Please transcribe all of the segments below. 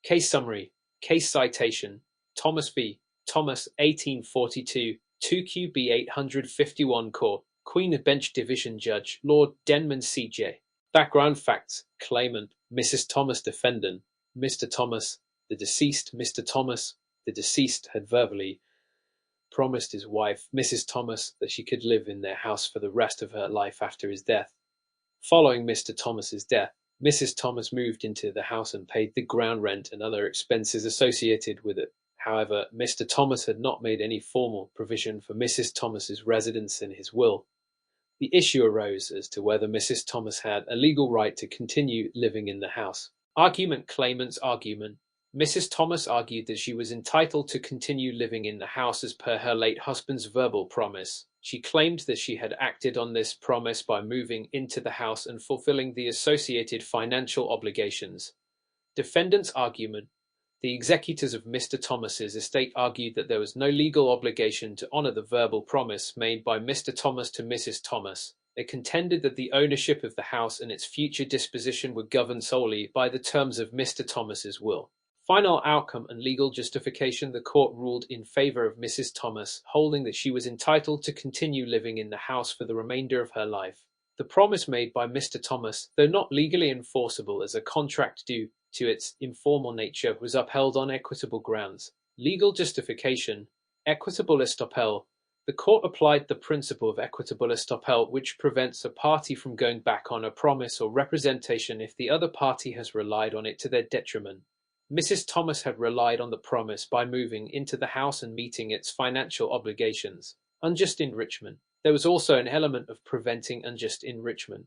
Case summary. Case citation. Thomas v. Thomas, 1842, 2QB 851 Court, Queen Bench Division Judge, Lord Denman CJ. Background facts. Claimant, Mrs. Thomas. Defendant, Mr. Thomas. The deceased, Mr. Thomas. The deceased had verbally promised his wife, Mrs. Thomas, that she could live in their house for the rest of her life after his death. Following Mr. Thomas's death, Mrs. Thomas moved into the house and paid the ground rent and other expenses associated with it. However, Mr. Thomas had not made any formal provision for Mrs. Thomas's residence in his will. The issue arose as to whether Mrs. Thomas had a legal right to continue living in the house. Argument. Claimant's argument. Mrs. Thomas argued that she was entitled to continue living in the house as per her late husband's verbal promise. She claimed that she had acted on this promise by moving into the house and fulfilling the associated financial obligations. Defendant's argument. The executors of Mr. Thomas's estate argued that there was no legal obligation to honour the verbal promise made by Mr. Thomas to Mrs. Thomas. They contended that the ownership of the house and its future disposition were governed solely by the terms of Mr. Thomas's will. Final outcome and legal justification. The court ruled in favour of Mrs. Thomas, holding that she was entitled to continue living in the house for the remainder of her life. The promise made by Mr. Thomas, though not legally enforceable as a contract due to its informal nature, was upheld on equitable grounds. Legal justification. Equitable estoppel. The court applied the principle of equitable estoppel, which prevents a party from going back on a promise or representation if the other party has relied on it to their detriment. Mrs. Thomas had relied on the promise by moving into the house and meeting its financial obligations. Unjust enrichment. There was also an element of preventing unjust enrichment.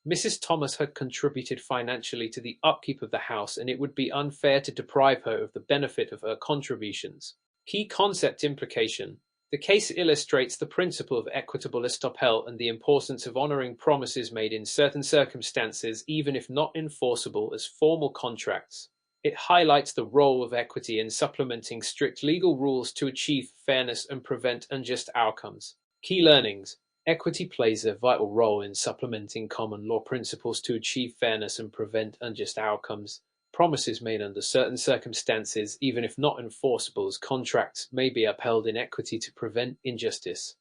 Mrs. Thomas had contributed financially to the upkeep of the house, and it would be unfair to deprive her of the benefit of her contributions. Key concept implication. The case illustrates the principle of equitable estoppel and the importance of honouring promises made in certain circumstances, even if not enforceable as formal contracts. It highlights the role of equity in supplementing strict legal rules to achieve fairness and prevent unjust outcomes. Key learnings. Equity plays a vital role in supplementing common law principles to achieve fairness and prevent unjust outcomes. Promises made under certain circumstances, even if not enforceable as contracts, may be upheld in equity to prevent injustice.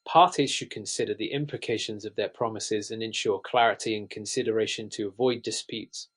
Parties should consider the implications of their promises and ensure clarity and consideration to avoid disputes.